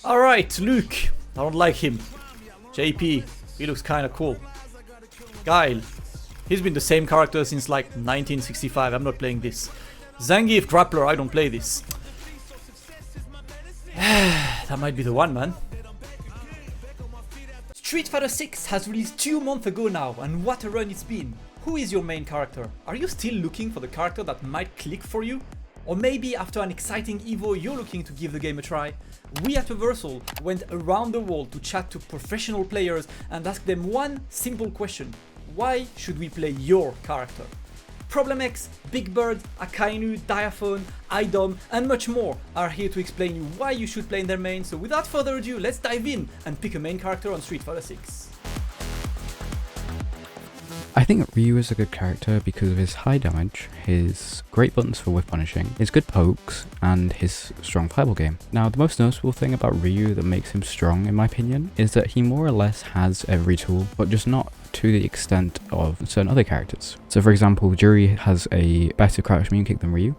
Alright, Luke. I don't like him. JP, he looks kinda cool. Guile. He's been the same character since like 1965. I'm not playing this. Zangief, grappler. I don't play this. That might be the one, man. Street Fighter 6 has released 2 months ago now, and what a run it's been. Who is your main character? Are you still looking for the character that might click for you? Or maybe after an exciting EVO you're looking to give the game a try? We at Reversal went around the world to chat to professional players and ask them one simple question. Why should we play your character? Problem X, Big Bird, Akainu, Diaphone, iDom and much more are here to explain you why you should play in their main, so without further ado, let's dive in and pick a main character on Street Fighter 6. I think Ryu is a good character because of his high damage, his great buttons for whiff punishing, his good pokes, and his strong fireball game. Now, the most noticeable thing about Ryu that makes him strong, in my opinion, is that he more or less has every tool, but just not to the extent of certain other characters. So for example, Juri has a better crouch medium kick than Ryu.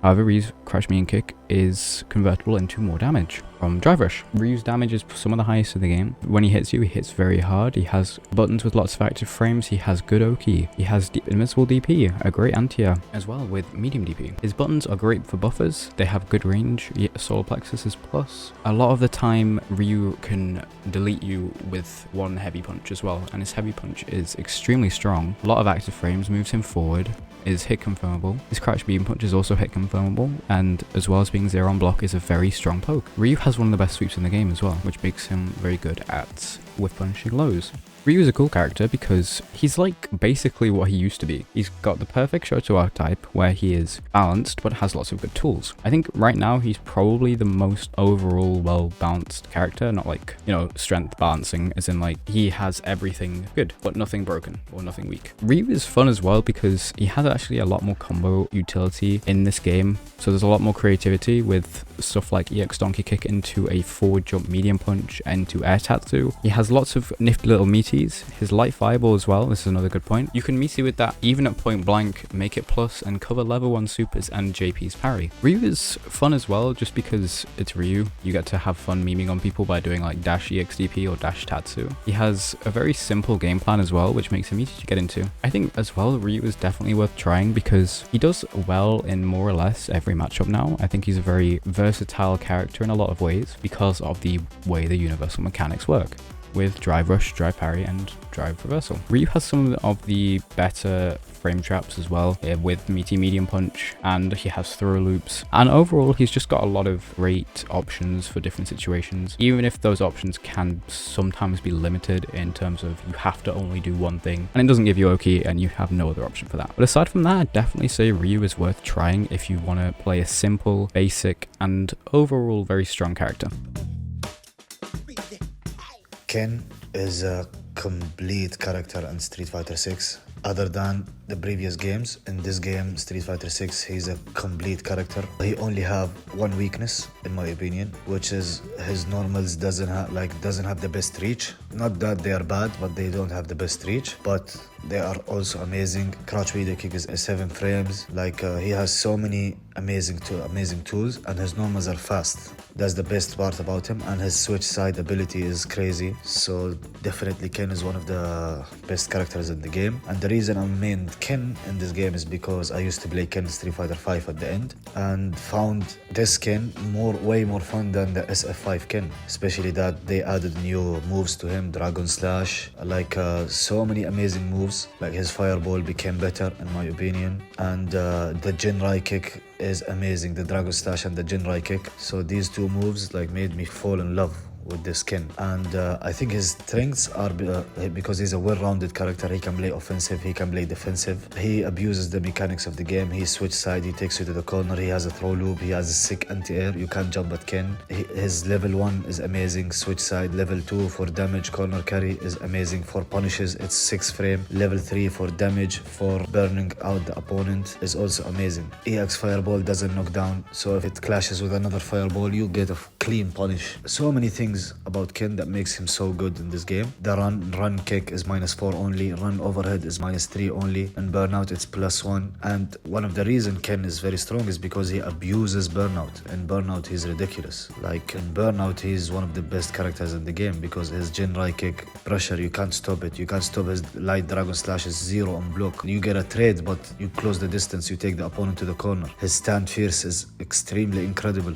However, Ryu's crouch medium kick is convertible into more damage from drive rush. Ryu's damage is some of the highest in the game. When he hits you, he hits very hard. He has buttons with lots of active frames. He has good Oki. He has invincible DP, a great anti-air, as well with medium DP. His buttons are great for buffers. They have good range. Solar plexus is plus. A lot of the time, Ryu can delete you with one heavy punch as well, and his heavy punch is extremely strong. A lot of active frames, moves him forward, is hit confirmable. His crouch beam punch is also hit confirmable, and as well as being zero on block, is a very strong poke. Ryu has one of the best sweeps in the game as well, which makes him very good at whiff punishing lows. Ryu is a cool character because he's like basically what he used to be. He's got the perfect Shoto archetype where he is balanced but has lots of good tools. I think right now he's probably the most overall well-balanced character, not like, you know, strength balancing, as in like he has everything good but nothing broken or nothing weak. Ryu is fun as well because he has actually a lot more combo utility in this game, so there's a lot more creativity with stuff like EX donkey kick into a forward jump medium punch into air tatsu. He has lots of nifty little meaties. His light fireball as well, this is another good point. You can meaty with that even at point blank, make it plus and cover level 1 supers and JP's parry. Ryu is fun as well just because it's Ryu. You get to have fun memeing on people by doing like dash EXDP or dash tatsu. He has a very simple game plan as well, which makes him easy to get into. I think as well Ryu is definitely worth trying because he does well in more or less every matchup now. I think he's a very versatile character in a lot of ways because of the way the universal mechanics work, with drive rush, drive parry, and drive reversal. Ryu has some of the better frame traps as well, with meaty medium punch, and he has throw loops, and overall he's just got a lot of great options for different situations, even if those options can sometimes be limited in terms of you have to only do one thing and it doesn't give you Oki and you have no other option for that. But aside from that, I'd definitely say Ryu is worth trying if you want to play a simple, basic, and overall very strong character. Ken is a complete character in Street Fighter 6. Other than the previous games, in this game, Street Fighter 6, he's a complete character. He only have one weakness, in my opinion, which is his normals doesn't have the best reach. Not that they are bad, but they don't have the best reach. But they are also amazing. Crouch video kick is 7 frames. He has so many amazing tools, and his normals are fast. That's the best part about him, and his switch side ability is crazy. So definitely Ken is one of the best characters in the game. And the reason I main Ken in this game is because I used to play Ken Street Fighter 5 at the end and found this Ken way more fun than the SF5 Ken, especially that they added new moves to him, Dragon Slash, so many amazing moves. Like his fireball became better in my opinion, and the Jinrai kick is amazing, the Dragon Slash and the Jinrai kick. So these two moves made me fall in love with this skin, and I think his strengths are because he's a well-rounded character. He can play offensive, he can play defensive, he abuses the mechanics of the game. He switch side, he takes you to the corner, he has a throw loop, he has a sick anti-air, you can't jump at Ken. His level 1 is amazing, switch side. Level 2 for damage, corner carry is amazing. For punishes, it's 6 frame. Level 3 for damage, for burning out the opponent, is also amazing. EX fireball doesn't knock down, so if it clashes with another fireball, you get a clean punish. So many things about Ken that makes him so good in this game. The run kick is -4 only, run overhead is -3 only, and burnout it's +1. And one of the reason Ken is very strong is because he abuses burnout. In burnout he's ridiculous. Like in burnout he's one of the best characters in the game because his Jinrai kick pressure, you can't stop it. You can't stop his light dragon slash is 0 on block. You get a trade but you close the distance, you take the opponent to the corner. His stand fierce is extremely incredible.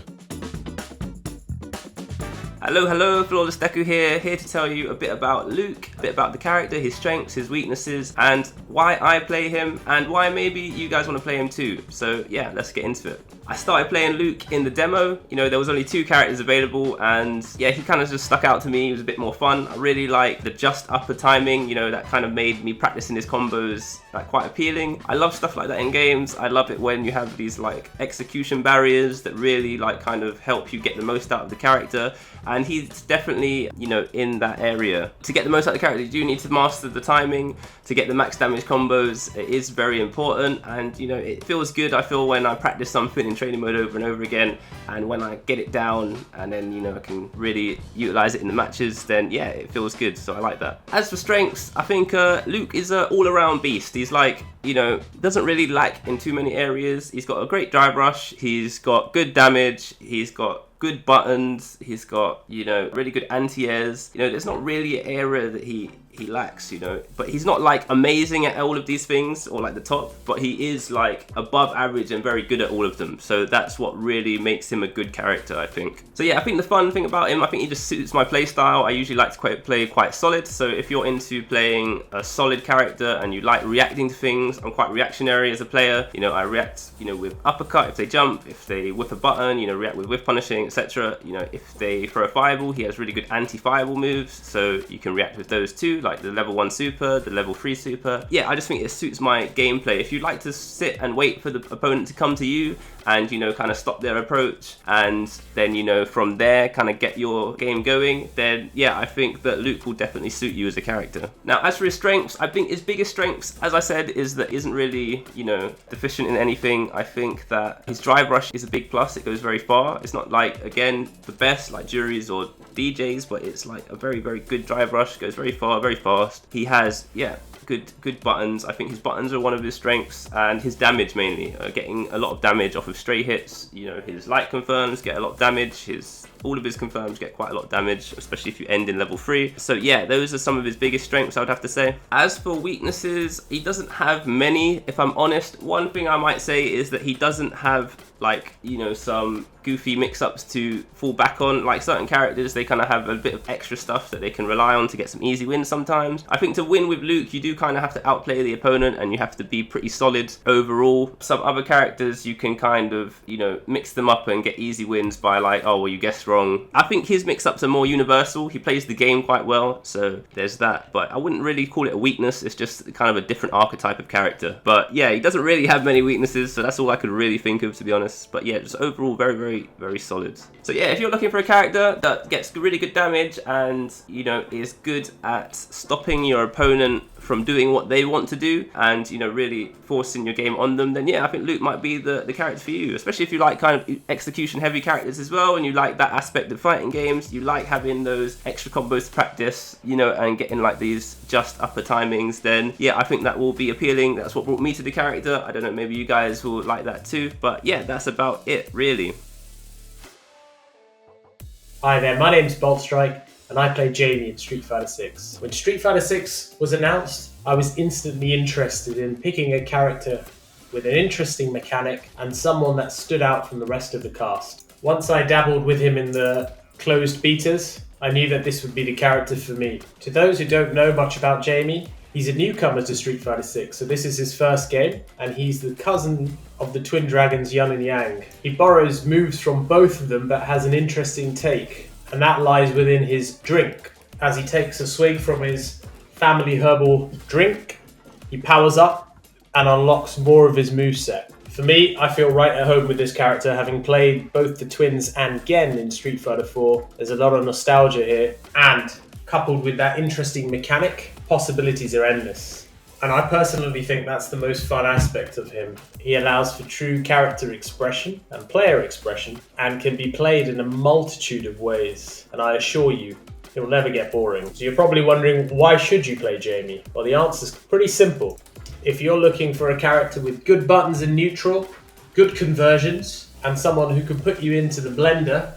Hello, FlawlessDeku here to tell you a bit about Luke, a bit about the character, his strengths, his weaknesses, and why I play him, and why maybe you guys want to play him too. So yeah, let's get into it. I started playing Luke in the demo. You know, there was only 2 characters available, and yeah, he kind of just stuck out to me. He was a bit more fun. I really like the just upper timing, you know, that kind of made me practicing his combos like quite appealing. I love stuff like that in games. I love it when you have these like execution barriers that really like kind of help you get the most out of the character. And he's definitely, you know, in that area. To get the most out of the character, you do need to master the timing. To get the max damage combos, it is very important. And, you know, it feels good, I feel, when I practice something in training mode over and over again. And when I get it down and then, you know, I can really utilize it in the matches, then yeah, it feels good. So I like that. As for strengths, I think Luke is an all-around beast. He's like, you know, doesn't really lack in too many areas. He's got a great drive rush. He's got good damage. He's got good buttons, he's got, you know, really good anti-airs. You know, there's not really an area that he lacks, you know, but he's not like amazing at all of these things or like the top, but he is like above average and very good at all of them. So that's what really makes him a good character, I think. So yeah, I think the fun thing about him, I think he just suits my play style. I usually like to play quite solid. So if you're into playing a solid character and you like reacting to things, I'm quite reactionary as a player. You know, I react, you know, with uppercut if they jump, if they whip a button, you know, react with whiff punishing, etc. You know, if they throw a fireball, he has really good anti-fireball moves, so you can react with those too, like the level 1 super, the level 3 super. Yeah, I just think it suits my gameplay. If you like to sit and wait for the opponent to come to you and, you know, kind of stop their approach and then, you know, from there kind of get your game going, then yeah, I think that Luke will definitely suit you as a character. Now, as for his strengths, I think his biggest strengths, as I said, is that he isn't really, you know, deficient in anything. I think that his drive rush is a big plus. It goes very far. It's not like, again, the best like Juri's or Dee Jay's, but it's like a very, very good drive rush. Goes very far, very fast. He has, yeah, good buttons. I think his buttons are one of his strengths, and his damage mainly, getting a lot of damage off of stray hits. You know, his light confirms get a lot of damage. All of his confirms get quite a lot of damage, especially if you end in level 3. So yeah, those are some of his biggest strengths, I would have to say. As for weaknesses, he doesn't have many, if I'm honest. One thing I might say is that he doesn't have, like, you know, some goofy mix-ups to fall back on. Like certain characters, they kind of have a bit of extra stuff that they can rely on to get some easy wins sometimes. I think to win with Luke, you do kind of have to outplay the opponent and you have to be pretty solid overall. Some other characters, you can kind of, you know, mix them up and get easy wins by like, oh, well, you guessed wrong. I think his mix-ups are more universal. He plays the game quite well, so there's that. But I wouldn't really call it a weakness. It's just kind of a different archetype of character. But yeah, he doesn't really have many weaknesses, so that's all I could really think of, to be honest. But yeah, just overall very, very, very solid. So yeah, if you're looking for a character that gets really good damage and, you know, is good at stopping your opponent from doing what they want to do and, you know, really forcing your game on them, then yeah, I think Luke might be the character for you, especially if you like kind of execution heavy characters as well, and you like that aspect of fighting games. You like having those extra combos to practice, you know, and getting like these just upper timings, then yeah, I think that will be appealing. That's what brought me to the character. I don't know, maybe you guys will like that too, but yeah, that's about it really. Hi there, my name's Boltstrike, and I play Jamie in Street Fighter 6. When Street Fighter 6 was announced, I was instantly interested in picking a character with an interesting mechanic and someone that stood out from the rest of the cast. Once I dabbled with him in the closed betas, I knew that this would be the character for me. To those who don't know much about Jamie, he's a newcomer to Street Fighter 6, so this is his first game, and he's the cousin of the twin dragons Yin and Yang. He borrows moves from both of them but has an interesting take, and that lies within his drink. As he takes a swig from his family herbal drink, he powers up and unlocks more of his moveset. For me, I feel right at home with this character, having played both the twins and Gen in Street Fighter 4. There's a lot of nostalgia here, and coupled with that interesting mechanic, possibilities are endless. And I personally think that's the most fun aspect of him. He allows for true character expression and player expression and can be played in a multitude of ways. And I assure you, he'll never get boring. So you're probably wondering, why should you play Jamie? Well, the answer's pretty simple. If you're looking for a character with good buttons in neutral, good conversions, and someone who can put you into the blender,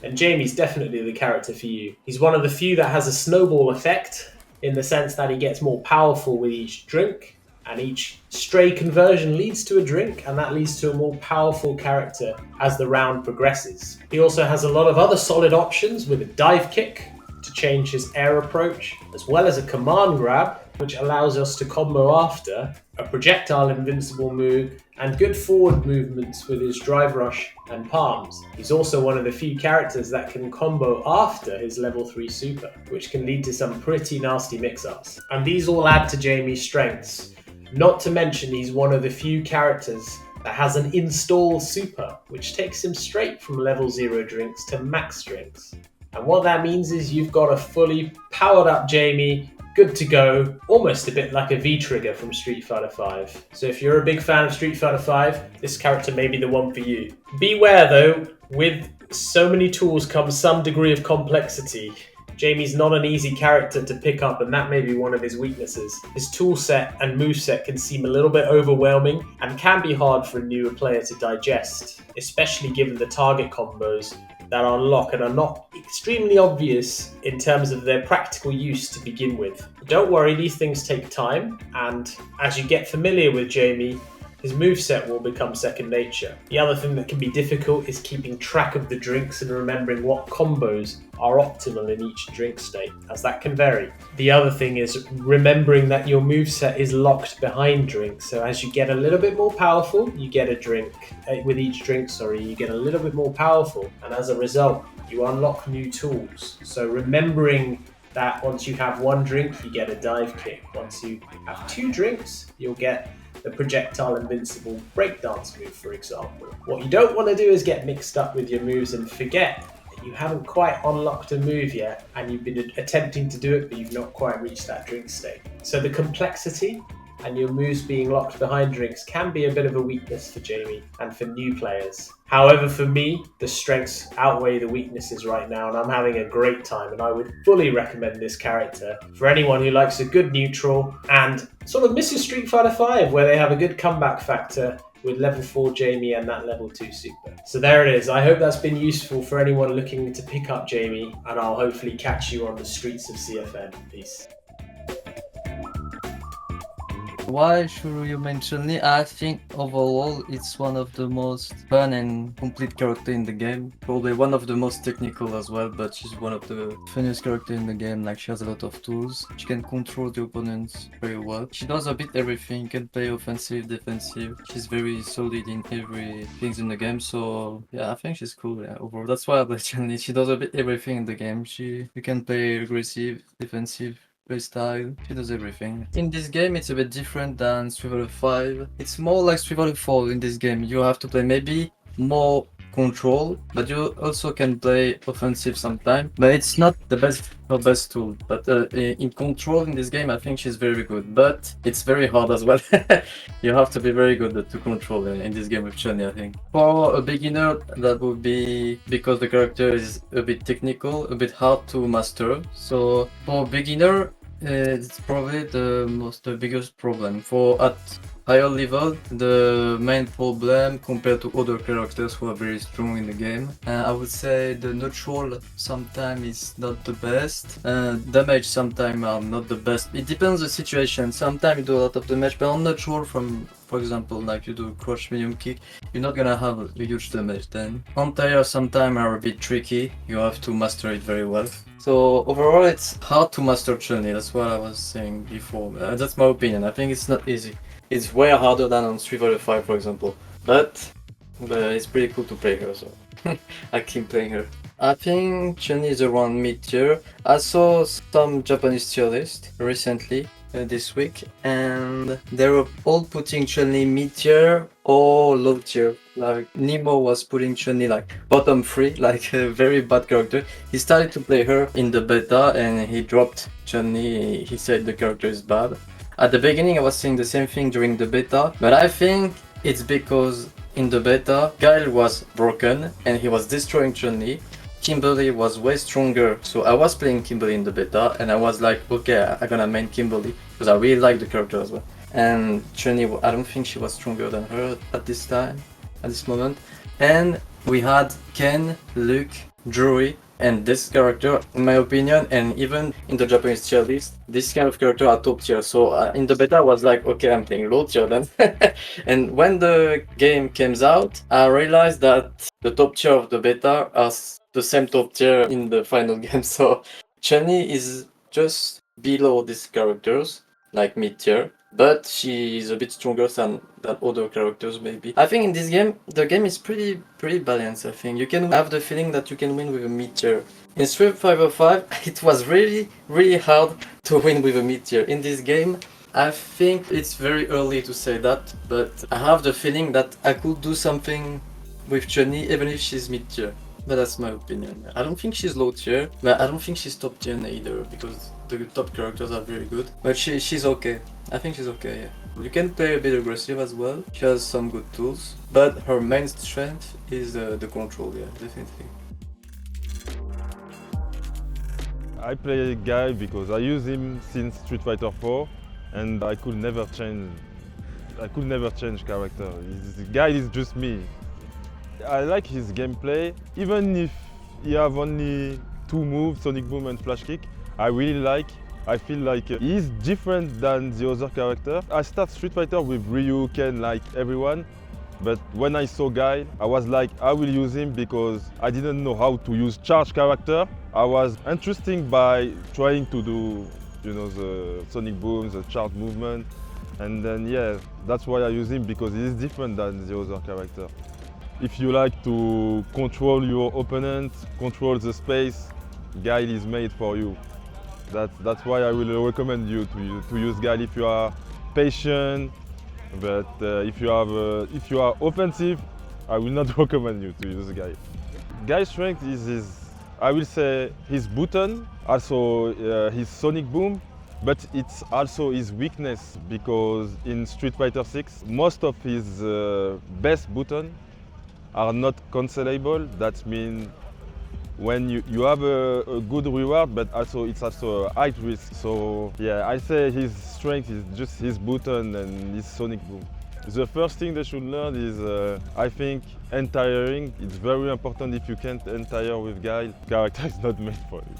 then Jamie's definitely the character for you. He's one of the few that has a snowball effect, in the sense that he gets more powerful with each drink, and each stray conversion leads to a drink, and that leads to a more powerful character as the round progresses. He also has a lot of other solid options, with a dive kick to change his air approach, as well as a command grab, which allows us to combo after, a projectile invincible move, and good forward movements with his drive rush and palms. He's also one of the few characters that can combo after his level 3 super, which can lead to some pretty nasty mix-ups. And these all add to Jamie's strengths. Not to mention he's one of the few characters that has an install super, which takes him straight from level 0 drinks to max drinks. And what that means is you've got a fully powered up Jamie, good to go, almost a bit like a V-Trigger from Street Fighter V. So if you're a big fan of Street Fighter V, this character may be the one for you. Beware though, with so many tools comes some degree of complexity. Jamie's not an easy character to pick up, and that may be one of his weaknesses. His toolset and moveset can seem a little bit overwhelming and can be hard for a newer player to digest, especially given the target combos that unlock and are not extremely obvious in terms of their practical use to begin with. Don't worry, these things take time, and as you get familiar with Jamie, his moveset will become second nature. The other thing that can be difficult is keeping track of the drinks and remembering what combos are optimal in each drink state, as that can vary. The other thing is remembering that your moveset is locked behind drinks, so as you get a little bit more powerful, you get a drink. With each drink, you get a little bit more powerful, and as a result, you unlock new tools. So remembering that once you have one drink, you get a dive kick. Once you have 2 drinks, you'll get the projectile invincible breakdance move, for example. What you don't want to do is get mixed up with your moves and forget that you haven't quite unlocked a move yet, and you've been attempting to do it, but you've not quite reached that drink state. So the complexity and your moves being locked behind drinks can be a bit of a weakness for Jamie and for new players. However, for me, the strengths outweigh the weaknesses right now, and I'm having a great time, and I would fully recommend this character for anyone who likes a good neutral and sort of misses Street Fighter V, where they have a good comeback factor with level 4 Jamie and that level 2 super. So there it is. I hope that's been useful for anyone looking to pick up Jamie, and I'll hopefully catch you on the streets of CFN. Peace. Why should you mention Chun-Li? I think overall it's one of the most fun and complete character in the game. Probably one of the most technical as well, but she's one of the funniest character in the game. Like, she has a lot of tools. She can control the opponents very well. She does a bit everything, can play offensive, defensive. She's very solid in everything in the game. So yeah, I think she's cool. Yeah, overall, that's why I play Chun-Li. She does a bit everything in the game. You can play aggressive, defensive, style, she does everything. In this game it's a bit different than Street Fighter 5. It's more like Street Fighter 4 in this game. You have to play maybe more control, but you also can play offensive sometimes. But it's not the best tool. But in control in this game, I think she's very good. But it's very hard as well. You have to be very good to control in this game with Chun-Li, I think. For a beginner, that would be because the character is a bit technical, a bit hard to master. So for a beginner, it's probably the biggest problem. For at higher level, the main problem compared to other characters who are very strong in the game, I would say the neutral sometimes is not the best. Damage sometimes are not the best. It depends on the situation. Sometimes you do a lot of damage, but on neutral, for example, like you do crouch medium kick, you're not gonna have a huge damage then. Anti-air sometimes are a bit tricky. You have to master it very well. So overall, it's hard to master Chun-Li. That's what I was saying before. That's my opinion. I think it's not easy. It's way harder than on Street Fighter 5, for example. But it's pretty cool to play her, so I keep playing her. I think Chun-Li is around mid-tier. I saw some Japanese tier list recently, this week, and they were all putting Chun-Li mid-tier or low-tier. Like, Nemo was putting Chun-Li like bottom 3, like a very bad character. He started to play her in the beta and he dropped Chun-Li. He said the character is bad. At the beginning, I was saying the same thing during the beta, but I think it's because in the beta, Guile was broken and he was destroying Chun-Li. Kimberly was way stronger, so I was playing Kimberly in the beta, and I was like, okay, I'm gonna main Kimberly because I really like the character as well. And Chun-Li, I don't think she was stronger than her at this time, at this moment. And we had Ken, Luke, Juri, and this character, in my opinion, and even in the Japanese tier list, this kind of character are top tier. So in the beta, I was like, okay, I'm playing low tier then. And when the game came out, I realized that the top tier of the beta are the same top tier in the final game. So Chun-Li is just below these characters, like mid tier, but she is a bit stronger than other characters maybe. I think in this game, the game is pretty balanced. I think you can have the feeling that you can win with a mid tier. In Street Fighter 5, it was really hard to win with a mid tier. In this game, I think it's very early to say that, but I have the feeling that I could do something with Chun-Li even if she's mid tier. But that's my opinion. I don't think she's low tier, but I don't think she's top tier either, because the top characters are very good. But she's okay. I think she's okay, yeah. You can play a bit aggressive as well. She has some good tools, but her main strength is the control, yeah, definitely. I play Guile because I use him since Street Fighter 4, and I could never change character. Guile is just me. I like his gameplay, even if he have only 2 moves, Sonic Boom and Flash Kick. I feel like he's different than the other character. I start Street Fighter with Ryu, Ken, like everyone, but when I saw Guile, I was like, I will use him because I didn't know how to use charge character. I was interested by trying to do, the Sonic Boom, the charge movement, and then yeah, that's why I use him, because he is different than the other character. If you like to control your opponent, control the space, Guile is made for you. That's why I will recommend you to use Guile if you are patient. But if you are offensive, I will not recommend you to use Guile. Guile's strength is I will say his button, also his Sonic Boom, but it's also his weakness, because in Street Fighter 6, most of his best buttons are not cancelable. That means when you have a good reward, but also it's also a high risk. So yeah, I say his strength is just his button and his Sonic Boom. The first thing they should learn is, I think, end-tiring. It's very important. If you can't end-tire with Guile, character is not made for you.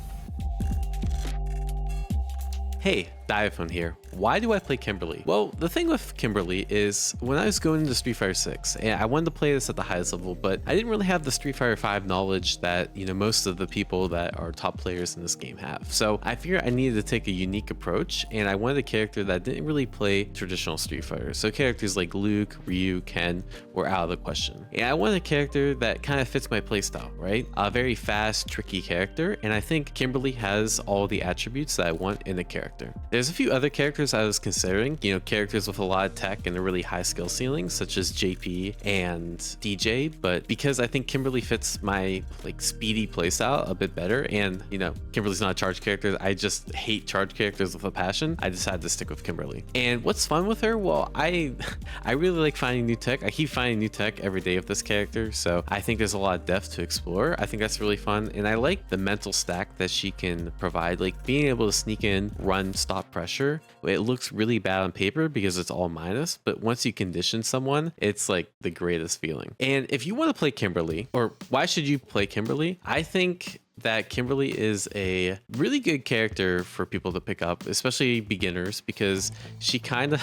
Hey, Diaphone here. Why do I play Kimberly? Well, the thing with Kimberly is when I was going into Street Fighter 6, and I wanted to play this at the highest level, but I didn't really have the Street Fighter 5 knowledge that, most of the people that are top players in this game have. So I figured I needed to take a unique approach, and I wanted a character that didn't really play traditional Street Fighter. So characters like Luke, Ryu, Ken were out of the question. And I wanted a character that kind of fits my playstyle, right? A very fast, tricky character, and I think Kimberly has all the attributes that I want in a character. There's a few other characters I was considering, characters with a lot of tech and a really high skill ceiling, such as JP and Dee Jay, but because I think Kimberly fits my speedy playstyle a bit better, and Kimberly's not a charge character, I just hate charge characters with a passion, I decided to stick with Kimberly. And what's fun with her? Well, I really like finding new tech. I keep finding new tech every day with this character, so I think there's a lot of depth to explore. I think that's really fun, and I like the mental stack that she can provide, like being able to sneak in, run, stop pressure. It looks really bad on paper because it's all minus, but once you condition someone, it's like the greatest feeling. And if you want to play Kimberly, or why should you play Kimberly? I think that Kimberly is a really good character for people to pick up, especially beginners, because she kind of,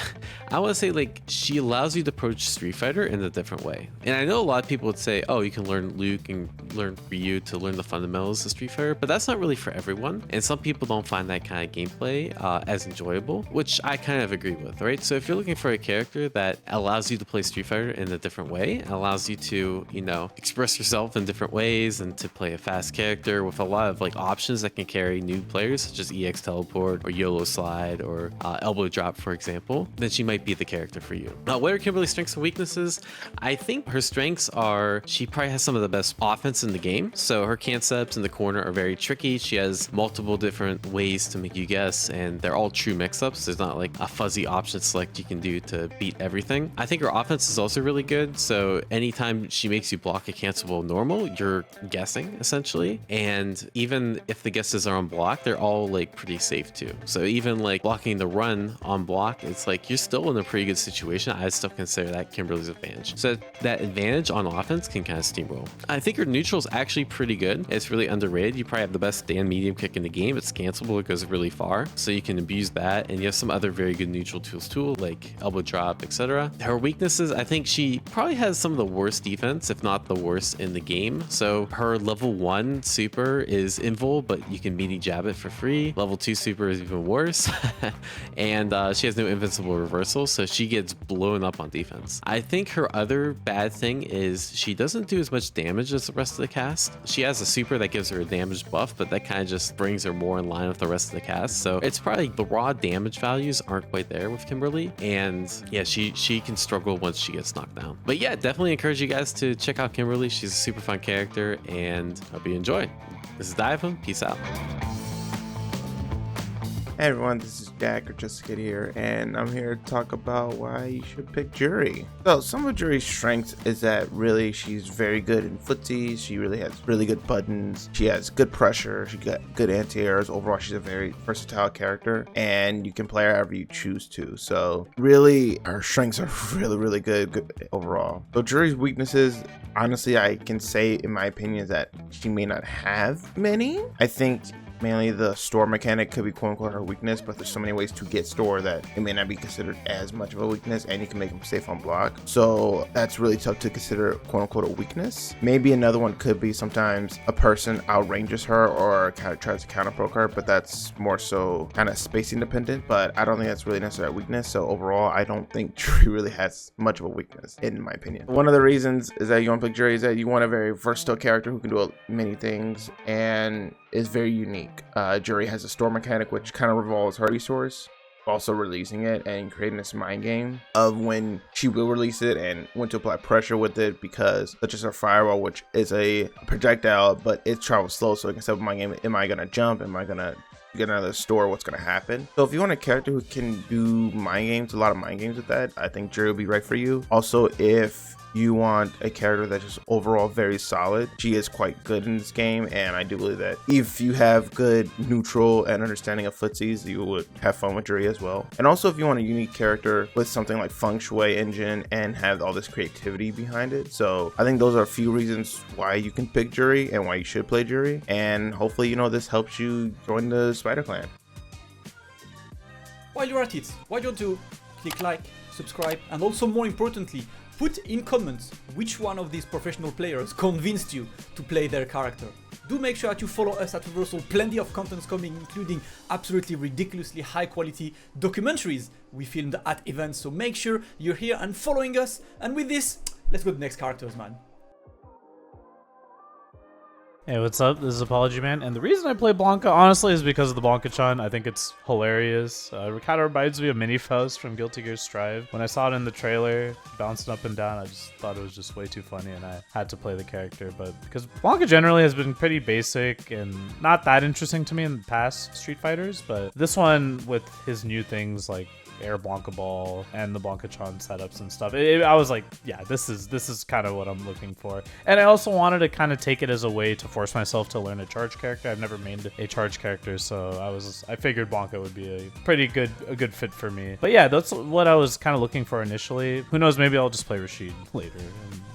I want to say, she allows you to approach Street Fighter in a different way. And I know a lot of people would say, oh, you can learn Luke and learn Ryu to learn the fundamentals of Street Fighter, but that's not really for everyone. And some people don't find that kind of gameplay as enjoyable, which I kind of agree with, right? So if you're looking for a character that allows you to play Street Fighter in a different way, allows you to, express yourself in different ways and to play a fast character with a lot of like options that can carry new players, such as EX Teleport or YOLO Slide or Elbow Drop, for example, then she might be the character for you. What are Kimberly's strengths and weaknesses? I think her strengths are she probably has some of the best offense in the game. So her concepts in the corner are very tricky. She has multiple different ways to make you guess, and they're all true mix-ups. There's not like a fuzzy option select you can do to beat everything. I think her offense is also really good. So anytime she makes you block a cancelable normal, you're guessing essentially. And even if the guesses are on block, they're all like pretty safe too. So even like blocking the run on block, it's like you're still in a pretty good situation. I still consider that Kimberly's advantage. So that advantage on offense can kind of steamroll. I think her neutral is actually pretty good. It's really underrated. You probably have the best stand medium kick in the game. It's cancelable. It goes really far. So you can abuse that. And you have some other very good neutral tools too, like elbow drop, etc. Her weaknesses, I think she probably has some of the worst defense, if not the worst in the game. So her level 1 super is invul, but you can meaty jab it for free. Level 2 super is even worse. And she has no invincible reversal, so she gets blown up on defense. I think her other bad thing is she doesn't do as much damage as the rest of the cast. She has a super that gives her a damage buff, but that kind of just brings her more in line with the rest of the cast. So it's probably the raw damage values aren't quite there with Kimberly. And yeah, she can struggle once she gets knocked down. But yeah, definitely encourage you guys to check out Kimberly. She's a super fun character, and hope you enjoy. This is Diaphone. Peace out. Hey everyone, this is Jack or Just Kid here, and I'm here to talk about why you should pick Juri. So some of Juri's strengths is that really she's very good in footsies. She really has really good buttons. She has good pressure. She got good anti-airs. Overall, she's a very versatile character, and you can play her however you choose to. So really, her strengths are really good overall. So Juri's weaknesses, honestly, I can say in my opinion is that she may not have many. I think mainly the store mechanic could be quote unquote her weakness, but there's so many ways to get store that it may not be considered as much of a weakness, and you can make them safe on block. So that's really tough to consider quote unquote a weakness. Maybe another one could be sometimes a person outranges her or kind of tries to counter poke her, but that's more so kind of spacing dependent, but I don't think that's really necessarily a weakness. So overall, I don't think Juri really has much of a weakness in my opinion. One of the reasons is that you want to pick Juri is that you want a very versatile character who can do many things and is very unique. Juri has a store mechanic which kind of revolves her resource, also releasing it and creating this mind game of when she will release it and when to apply pressure with it, because such as her firewall, which is a projectile but it travels slow, so it can set up mind game. Am I gonna jump? Am I gonna get another store? What's gonna happen? So if you want a character who can do mind games, a lot of mind games with that, I think Juri will be right for you. Also, if you want a character that's just overall very solid, she is quite good in this game, and I do believe that if you have good neutral and understanding of footsies, you would have fun with Juri as well. And also if you want a unique character with something like Feng Shui engine and have all this creativity behind it. So I think those are a few reasons why you can pick Juri and why you should play Juri, and hopefully this helps you join the Spider Clan. While you're at it, why don't you click like, subscribe, and also more importantly, put in comments which one of these professional players convinced you to play their character. Do make sure that you follow us at Reversal. Plenty of contents coming, including absolutely ridiculously high quality documentaries we filmed at events, so make sure you're here and following us. And with this, let's go to the next characters, man. Hey, what's up? This is ApologyMan, and the reason I play Blanka, honestly, is because of the Blanka-chan. I think it's hilarious. It kind of reminds me of Mini-Faust from Guilty Gear Strive. When I saw it in the trailer, bouncing up and down, I just thought it was just way too funny, and I had to play the character. But because Blanka generally has been pretty basic and not that interesting to me in the past Street Fighters, but this one, with his new things like Air Blanka Ball and the Blanka-chan setups and stuff, I was like, yeah, this is kind of what I'm looking for. And I also wanted to kind of take it as a way to force myself to learn a charge character. I've never made a charge character, so I figured Blanka would be a pretty good fit for me. But yeah, that's what I was kind of looking for initially. Who knows, maybe I'll just play Rashid later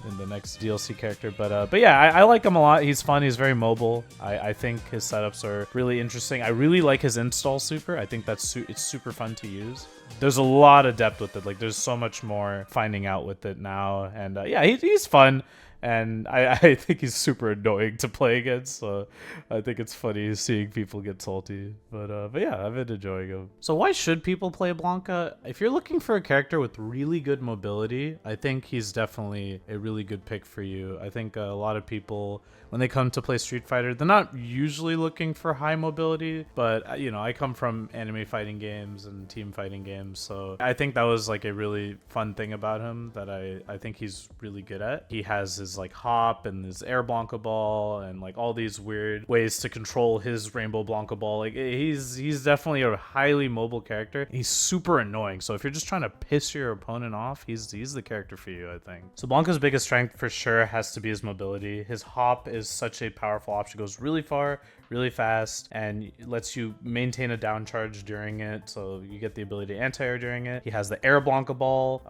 in the next DLC character. But yeah, I like him a lot. He's fun. He's very mobile. I think his setups are really interesting. I really like his install super. I think it's super fun to use. There's a lot of depth with it. Like, there's so much more finding out with it now. And yeah, he's fun. and I think he's super annoying to play against. So I think it's funny seeing people get salty. But yeah, I've been enjoying him. So why should people play Blanka? If you're looking for a character with really good mobility, I think he's definitely a really good pick for you. I think a lot of people, when they come to play Street Fighter, they're not usually looking for high mobility, but you know, I come from anime fighting games and team fighting games, so I think that was like a really fun thing about him that I think he's really good at. He has his like hop and his air Blanka ball and like all these weird ways to control his rainbow Blanka ball. Like he's definitely a highly mobile character. He's super annoying, so if you're just trying to piss your opponent off, he's the character for you, I think. So Blanka's biggest strength for sure has to be his mobility. His hop is such a powerful option, goes really far, really fast, and lets you maintain a down charge during it, so you get the ability to anti-air during it. He has the air Blanka ball,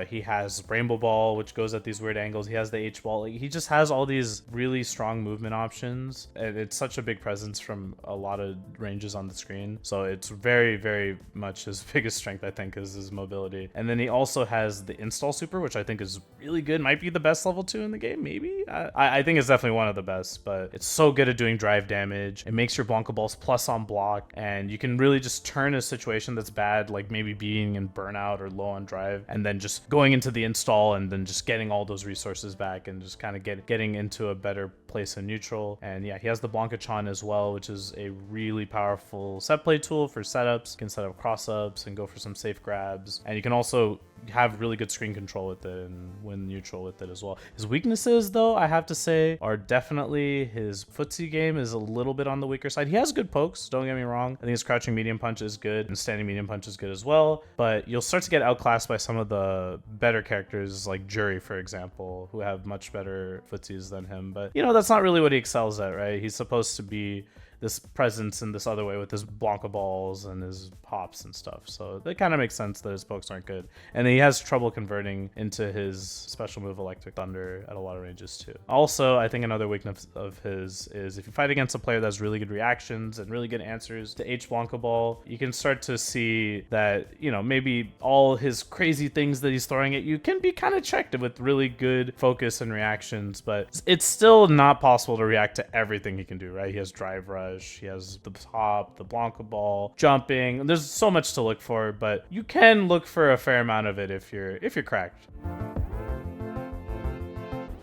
he has rainbow ball, which goes at these weird angles. He has the H ball. Like, he just has all these really strong movement options, and it's such a big presence from a lot of ranges on the screen, so it's very, very much his biggest strength, I think, is his mobility. And then he also has the install super, which I think is really good, might be the best level 2 in the game, maybe. I think it's definitely one of the best, but it's so good at doing drive damage. It makes your Blanka balls plus on block, and you can really just turn a situation that's bad, like maybe being in burnout or low on drive, and then just going into the install and then just getting all those resources back and just kind of getting into a better place in neutral. And yeah, he has the Blanka-chan as well, which is a really powerful set play tool for setups. You can set up cross-ups and go for some safe grabs, and you can also have really good screen control with it and win neutral with it as well. His weaknesses, though, I have to say, are definitely his footsie game is a little bit on the weaker side. He has good pokes, don't get me wrong. I think his crouching medium punch is good and standing medium punch is good as well, but you'll start to get outclassed by some of the better characters like Juri, for example, who have much better footsies than him. But you know, that's not really what he excels at, right? He's supposed to be this presence in this other way with his Blanka balls and his hops and stuff. So it kind of makes sense that his pokes aren't good. And he has trouble converting into his special move Electric Thunder at a lot of ranges too. Also, I think another weakness of his is if you fight against a player that has really good reactions and really good answers to H Blanka ball, you can start to see that, you know, maybe all his crazy things that he's throwing at you can be kind of checked with really good focus and reactions, but it's still not possible to react to everything he can do, right? He has drive rush, he has the hop, the Blanka ball, jumping. There's so much to look for, but you can look for a fair amount of it if you're cracked.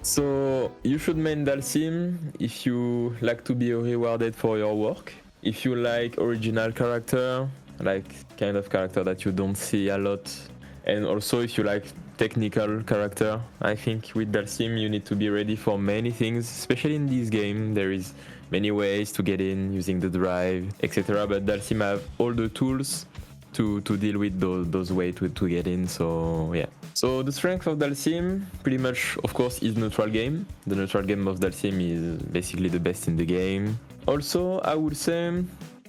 So you should main Dhalsim if you like to be rewarded for your work. If you like original character, like kind of character that you don't see a lot, and also if you like technical character, I think with Dhalsim you need to be ready for many things, especially in this game. There is many ways to get in using the drive, etc. But Dhalsim have all the tools to deal with those ways to get in, so yeah. So the strength of Dhalsim, pretty much, of course, is neutral game. The neutral game of Dhalsim is basically the best in the game. Also, I would say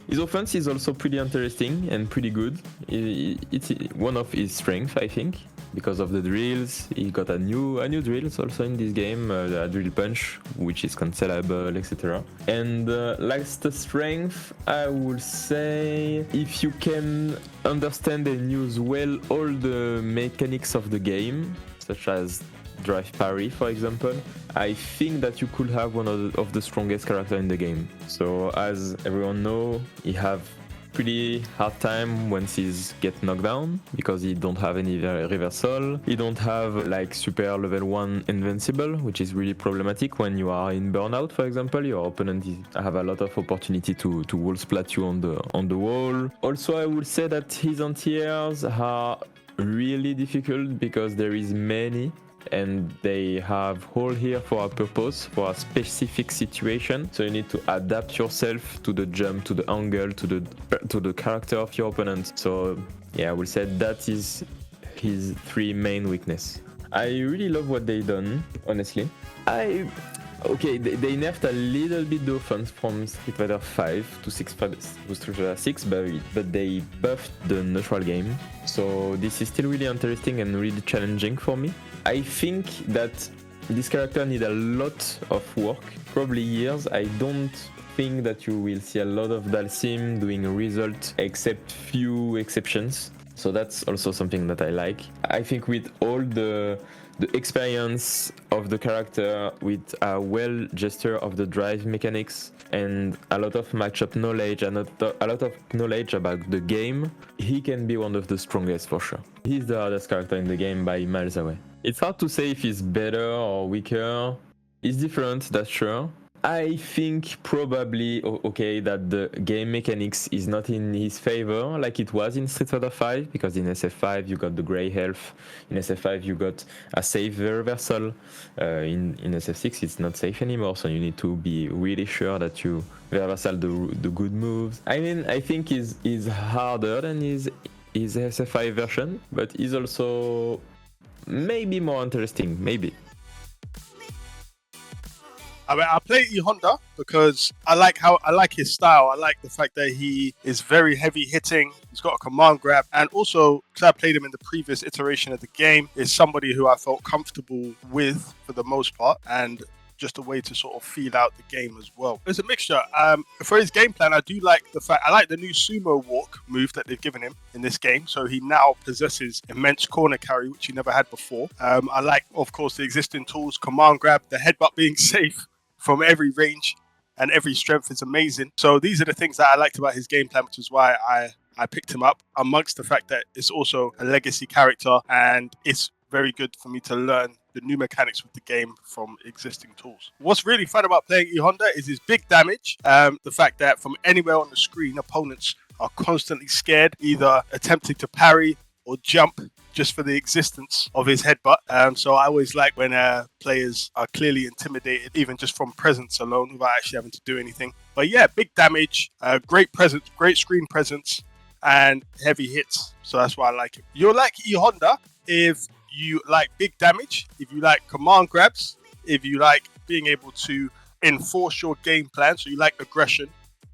his offense is also pretty interesting and pretty good. It's one of his strengths, I think, because of the drills. He got a new drills also in this game, a drill punch, which is cancelable, etc. And last strength, I would say, if you can understand and use well all the mechanics of the game, such as drive parry, for example, I think that you could have one of the strongest character in the game. So as everyone know, he have pretty hard time once he's get knocked down because he don't have any reversal. He don't have like super level 1 invincible, which is really problematic when you are in burnout, for example. Your opponent have a lot of opportunity to wall splat you on the wall. Also, I would say that his anti-airs are really difficult because there is many, and they have all here for a purpose, for a specific situation. So you need to adapt yourself to the jump, to the angle, to the character of your opponent. So yeah, I will say that is his 3 main weakness. I really love what they done, honestly. Okay, they nerfed a little bit the offense from Street Fighter 5 to Street Fighter 6, but they buffed the neutral game. So this is still really interesting and really challenging for me. I think that this character needs a lot of work, probably years. I don't think that you will see a lot of Dhalsim doing a result, except few exceptions. So that's also something that I like. I think with all the the experience of the character with a well gesture of the drive mechanics and a lot of matchup knowledge and a lot of knowledge about the game, he can be one of the strongest for sure. He's the hardest character in the game by miles away. It's hard to say if he's better or weaker. He's different, that's sure. I think probably okay that the game mechanics is not in his favor like it was in Street Fighter 5, because in SF5 you got the gray health, in SF5 you got a safe reversal, in SF6 it's not safe anymore, so you need to be really sure that you reversal the good moves. I mean, I think he's harder than his SF5 version, but he's also maybe more interesting, maybe. I mean, I play E.Honda because I like his style. I like the fact that he is very heavy hitting. He's got a command grab, and also because I played him in the previous iteration of the game, is somebody who I felt comfortable with for the most part, and just a way to sort of feel out the game as well. There's a mixture. For his game plan, I do like the fact I like the new sumo walk move that they've given him in this game. So he now possesses immense corner carry, which he never had before. I like, of course, the existing tools, command grab, the headbutt being safe from every range and every strength is amazing. So these are the things that I liked about his game plan, which is why I picked him up, amongst the fact that it's also a legacy character and it's very good for me to learn the new mechanics with the game from existing tools. What's really fun about playing E.Honda is his big damage. The fact that from anywhere on the screen, opponents are constantly scared, either attempting to parry or jump just for the existence of his headbutt. So I always like when players are clearly intimidated, even just from presence alone, without actually having to do anything. But yeah, big damage, great presence, great screen presence, and heavy hits. So that's why I like it. You'll like E.Honda if you like big damage, if you like command grabs, if you like being able to enforce your game plan, so you like aggression,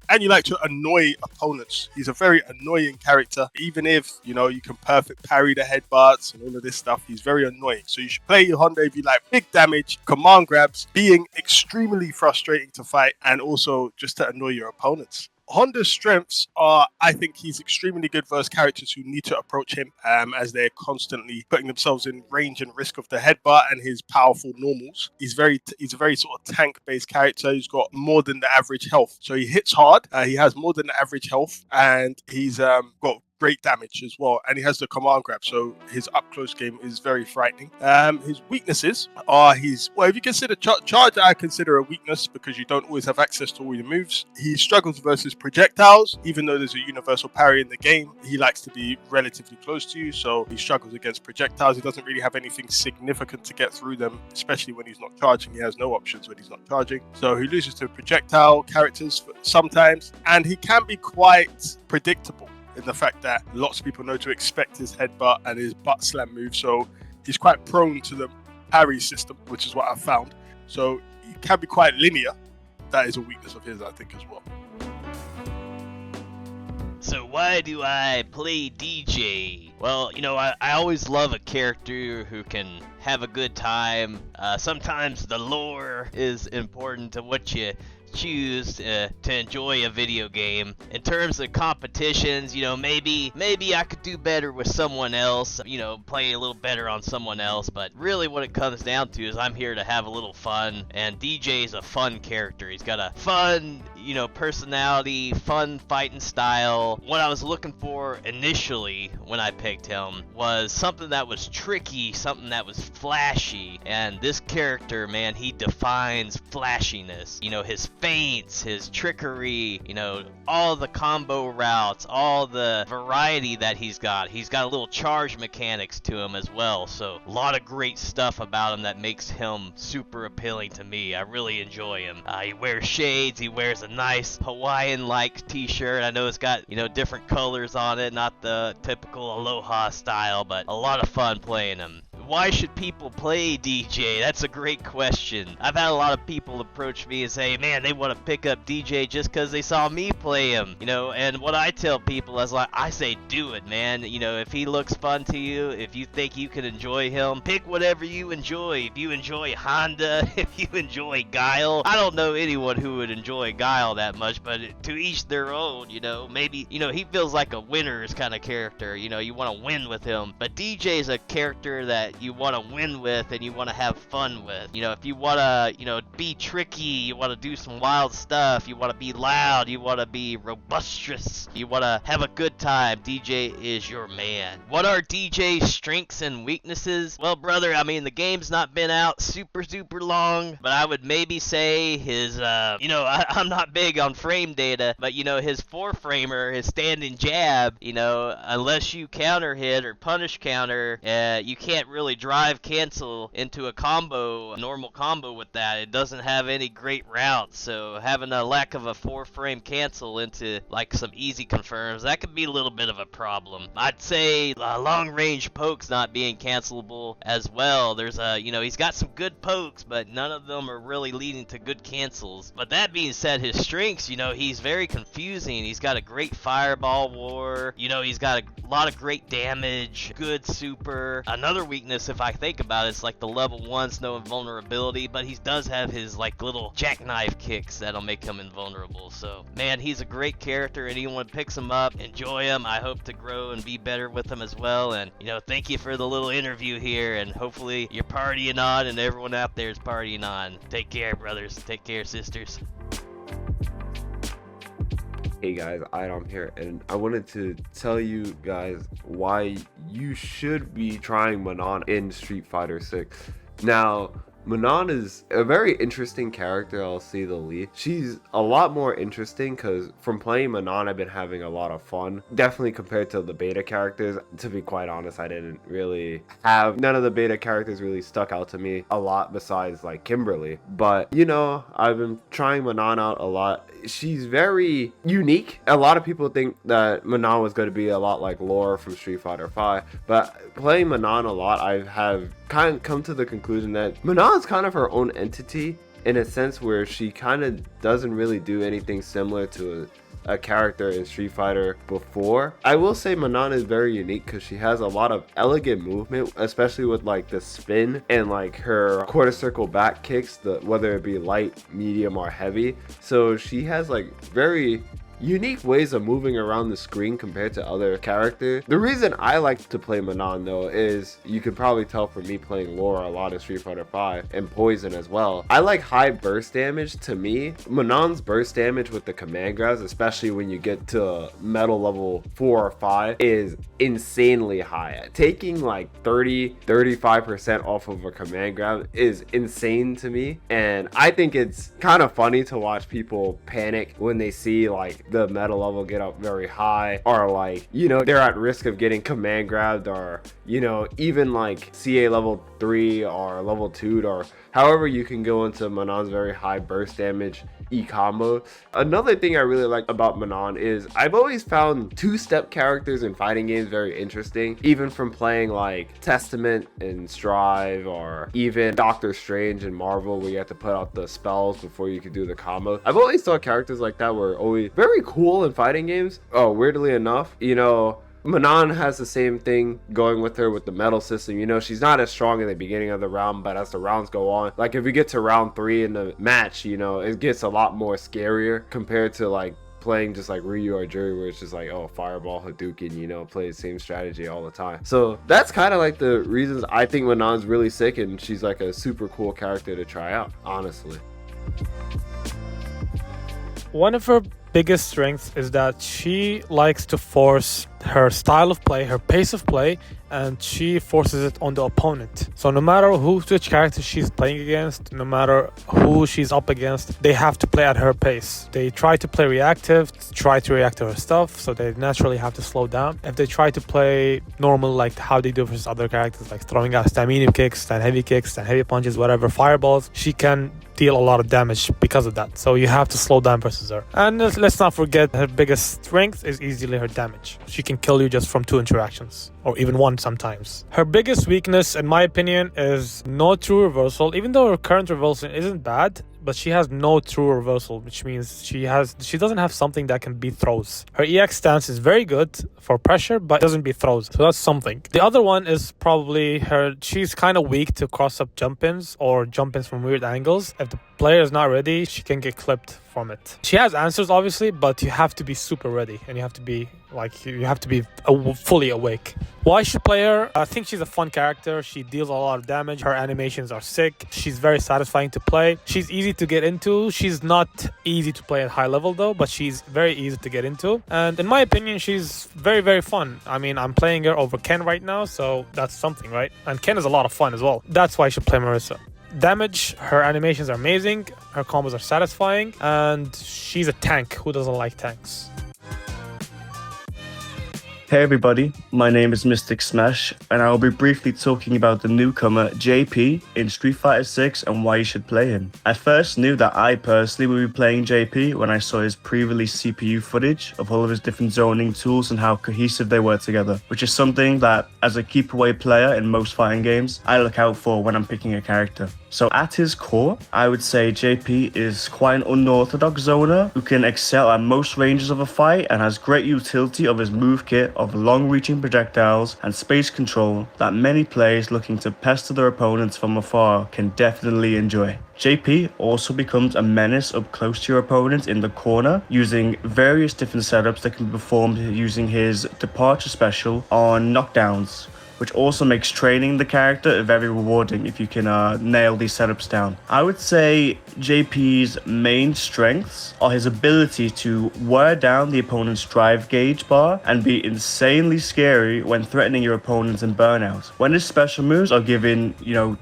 and you like to annoy opponents. He's a very annoying character. Even if, you know, you can perfect parry the headbutts and all of this stuff, he's very annoying. So you should play E.Honda if you like big damage, command grabs, being extremely frustrating to fight, and also just to annoy your opponents. Honda's strengths are, I think he's extremely good versus characters who need to approach him as they're constantly putting themselves in range and risk of the headbutt and his powerful normals. He's a very sort of tank-based character. He's got more than the average health. So he hits hard. He has more than the average health, and he's got great damage as well, and he has the command grab, so his up close game is very frightening. His weaknesses are if you consider charge, I consider a weakness because you don't always have access to all your moves. He struggles versus projectiles, even though there's a universal parry in the game. He likes to be relatively close to you, so he struggles against projectiles. He doesn't really have anything significant to get through them, especially when he's not charging. He has no options when he's not charging, so he loses to projectile characters sometimes, and he can be quite predictable in the fact that lots of people know to expect his headbutt and his butt slam move, so he's quite prone to the parry system, which is what I've found. So he can be quite linear. That is a weakness of his, I think, as well. So why do I play Dee Jay? Well, you know, I always love a character who can have a good time. Sometimes the lore is important to what you choose to enjoy a video game. In terms of competitions, you know, maybe I could do better with someone else, you know, play a little better on someone else, but really what it comes down to is I'm here to have a little fun, and Dee Jay's a fun character. He's got a fun, you know, personality, fun fighting style. What I was looking for initially when I picked him was something that was tricky, something that was flashy, and this character, man, he defines flashiness. You know, his feints, his trickery, you know, all the combo routes, all the variety that he's got. He's got a little charge mechanics to him as well, so a lot of great stuff about him that makes him super appealing to me. I really enjoy him. He wears shades, he wears a nice Hawaiian-like t-shirt. I know it's got, you know, different colors on it, not the typical Aloha style, but a lot of fun playing him. Why should people play Dee Jay? That's a great question. I've had a lot of people approach me and say, man, they want to pick up Dee Jay just because they saw me play him, you know, and what I tell people is like, I say do it, man. You know, if he looks fun to you, if you think you can enjoy him, pick whatever you enjoy. If you enjoy Honda, if you enjoy Guile, I don't know anyone who would enjoy Guile that much, but to each their own, you know. Maybe, you know, he feels like a winner's kind of character, you know, you want to win with him, but Dee Jay's a character that that you want to win with and you want to have fun with. You know, if you want to, you know, be tricky, you want to do some wild stuff, you want to be loud, you want to be robustious, you want to have a good time, DJ is your man. What are DJ's strengths and weaknesses? Well, brother, I mean, the game's not been out super long, but I would maybe say his, you know, I'm not big on frame data, but, you know, his 4-framer, his standing jab, you know, unless you counter hit or punish counter, you can't really drive cancel into a combo, a normal combo with that. It doesn't have any great routes, so having a lack of a 4-frame cancel into like some easy confirms, that could be a little bit of a problem. I'd say long range pokes not being cancelable as well. There's you know, he's got some good pokes, but none of them are really leading to good cancels. But that being said, his strengths, you know, he's very confusing. He's got a great fireball war, you know, he's got a lot of great damage, good super. Another weakness, if I think about it, is like the level 1's no invulnerability, but he does have his like little jackknife kicks that'll make him invulnerable. So man, he's a great character. Anyone picks him up, enjoy him. I hope to grow and be better with him as well. And you know, thank you for the little interview here, and hopefully you're partying on and everyone out there is partying on. Take care, brothers. Take care, sisters. Hey guys, iDom here, and I wanted to tell you guys why you should be trying Manon in Street Fighter 6. Now, Manon is a very interesting character, I'll say the least. She's a lot more interesting because from playing Manon, I've been having a lot of fun. Definitely compared to the beta characters. To be quite honest, I didn't really have... None of the beta characters really stuck out to me a lot besides like Kimberly. But, you know, I've been trying Manon out a lot. She's very unique. A lot of people think that Manon was going to be a lot like Laura from Street Fighter 5. But playing Manon a lot, I have kind of come to the conclusion that Manon is kind of her own entity in a sense where she kind of doesn't really do anything similar to a character in Street Fighter before. I will say Manon is very unique because she has a lot of elegant movement, especially with like the spin and like her quarter circle back kicks, whether it be light, medium, or heavy. So she has like very unique ways of moving around the screen compared to other characters. The reason I like to play Manon though is, you can probably tell from me playing Laura a lot in Street Fighter 5 and Poison as well. I like high burst damage. To me, Manon's burst damage with the command grabs, especially when you get to metal level 4 or 5, is insanely high. Taking like 30-35% off of a command grab is insane to me, and I think it's kind of funny to watch people panic when they see like the meta level get up very high, or like, you know, they're at risk of getting command grabbed, or, you know, even like CA level 3 or level 2, or however you can go into Manon's very high burst damage E-combo. Another thing I really like about Manon is I've always found two-step characters in fighting games very interesting, even from playing like Testament and Strive, or even Doctor Strange and Marvel, where you have to put out the spells before you can do the combo. I've always thought characters like that were always very cool in fighting games. Oh, weirdly enough, you know, Manon has the same thing going with her with the metal system. You know, she's not as strong in the beginning of the round, but as the rounds go on, like if we get to round 3 in the match, you know, it gets a lot more scarier compared to like playing just like Ryu or Juri, where it's just like, oh, fireball, Hadouken, you know, play the same strategy all the time. So that's kind of like the reasons I think Manon's really sick, and she's like a super cool character to try out, honestly. One of her biggest strengths is that she likes to force her style of play, her pace of play, and she forces it on the opponent. So no matter which character she's playing against, no matter who she's up against, they have to play at her pace. They try to play reactive, try to react to her stuff, so they naturally have to slow down. If they try to play normal, like how they do versus other characters, like throwing out stamina kicks and heavy punches, whatever, fireballs, she can deal a lot of damage because of that. So you have to slow down versus her. And let's not forget, her biggest strength is easily her damage. She can kill you just from 2 interactions, or even 1 sometimes. Her biggest weakness, in my opinion, is no true reversal. Even though her current reversal isn't bad, but she has no true reversal, which means she doesn't have something that can beat throws. Her EX stance is very good for pressure, but doesn't beat throws, so that's something. The other one is probably she's kind of weak to cross-up jump-ins or jump-ins from weird angles. If the player is not ready, she can get clipped from it. She has answers obviously, but you have to be super ready and you have to be fully awake. Why should play her? I think she's a fun character. She deals a lot of damage. Her animations are sick. She's very satisfying to play. She's easy to get into. She's not easy to play at high level though, but she's very easy to get into. And in my opinion, she's very, very fun. I mean, I'm playing her over Ken right now, so that's something, right? And Ken is a lot of fun as well. That's why you should play Marisa. Damage, her animations are amazing, her combos are satisfying, and she's a tank. Who doesn't like tanks? Hey everybody, my name is MysticSmash, and I will be briefly talking about the newcomer JP in Street Fighter 6 and why you should play him. I first knew that I personally would be playing JP when I saw his pre-release CPU footage of all of his different zoning tools and how cohesive they were together, which is something that, as a keep away player in most fighting games, I look out for when I'm picking a character. So at his core, I would say JP is quite an unorthodox zoner who can excel at most ranges of a fight and has great utility of his move kit of long-reaching projectiles and space control that many players looking to pester their opponents from afar can definitely enjoy. JP also becomes a menace up close to your opponent in the corner using various different setups that can be performed using his departure special on knockdowns, which also makes training the character very rewarding if you can nail these setups down. I would say JP's main strengths are his ability to wear down the opponent's drive gauge bar and be insanely scary when threatening your opponents in burnout. When his special moves are given,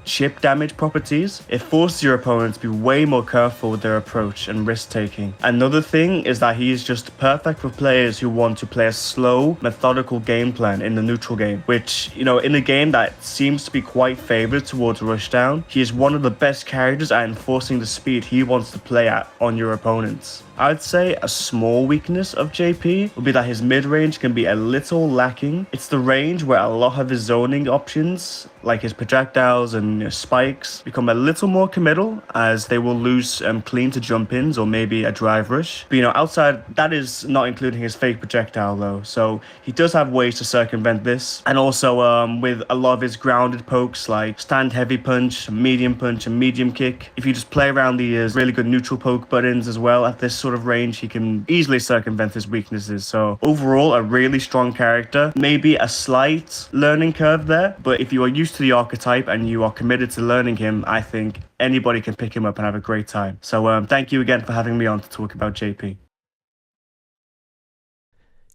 chip damage properties, it forces your opponent to be way more careful with their approach and risk taking. Another thing is that he is just perfect for players who want to play a slow, methodical game plan in the neutral game, which, in a game that seems to be quite favored towards rushdown, he is one of the best characters at enforcing the speed he wants to play at on your opponents. I'd say a small weakness of JP would be that his mid-range can be a little lacking. It's the range where a lot of his zoning options, like his projectiles and spikes, become a little more committal as they will lose clean to jump-ins or maybe a drive rush. But outside, that is not including his fake projectile though, so he does have ways to circumvent this. And also with a lot of his grounded pokes like stand heavy punch, medium kick, if you just play around the really good neutral poke buttons as well at this sort of range, he can easily circumvent his weaknesses. So overall, a really strong character. Maybe a slight learning curve there, but if you are used to the archetype and you are committed to learning him, I think anybody can pick him up and have a great time. So thank you again for having me on to talk about JP.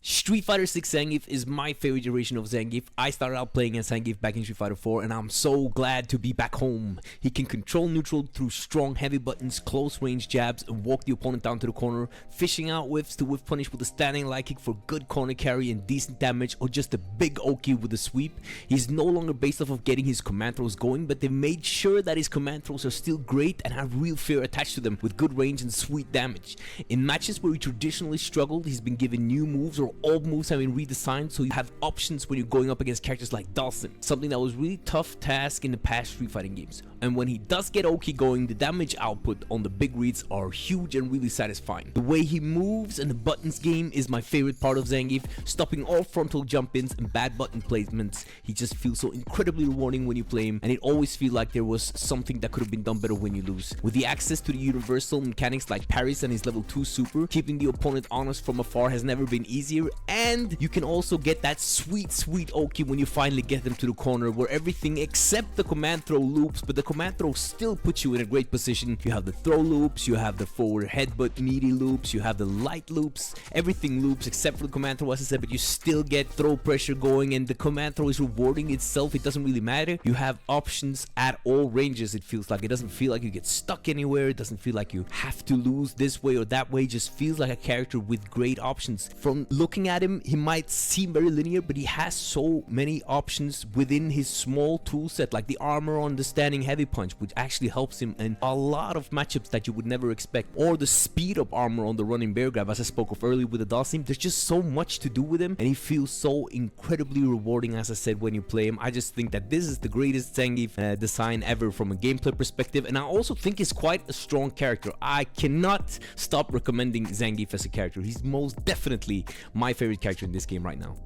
Street Fighter 6 Zangief is my favorite iteration of Zangief. I started out playing as Zangief back in Street Fighter 4 and I'm so glad to be back home. He can control neutral through strong heavy buttons, close range jabs, and walk the opponent down to the corner, fishing out whiffs to whiff punish with a standing light kick for good corner carry and decent damage, or just a big Oki with a sweep. He's no longer based off of getting his command throws going, but they made sure that his command throws are still great and have real fear attached to them with good range and sweet damage. In matches where he traditionally struggled, he's been given new moves or all moves have been redesigned, so you have options when you're going up against characters like Dhalsim, something that was really tough task in the past Street Fighting games. And when he does get Oki going, the damage output on the big reads are huge and really satisfying. The way he moves and the buttons game is my favorite part of Zangief, stopping all frontal jump-ins and bad button placements. He just feels so incredibly rewarding when you play him, and it always feels like there was something that could have been done better when you lose. With the access to the universal mechanics like parries and his level 2 super, keeping the opponent honest from afar has never been easier, and you can also get that sweet Oki when you finally get them to the corner, where everything except the command throw loops, but the command throw still puts you in a great position. You have the throw loops, you have the forward headbutt meaty loops, you have the light loops, everything loops except for the command throw, as I said, but you still get throw pressure going, and the command throw is rewarding itself. It doesn't really matter. You have options at all ranges. It feels like it doesn't feel like you get stuck anywhere. It doesn't feel like you have to lose this way or that way. It just feels like a character with great options. From looking at him, he might seem very linear, but he has so many options within his small tool set, like the armor on the standing heavy punch, which actually helps him in a lot of matchups that you would never expect, or the speed up armor on the running bear grab, as I spoke of earlier with the Dhalsim. There's just so much to do with him, and he feels so incredibly rewarding, as I said, when you play him. I just think that this is the greatest Zangief design ever from a gameplay perspective, and I also think he's quite a strong character. I cannot stop recommending Zangief as a character. He's most definitely my favorite character in this game right now.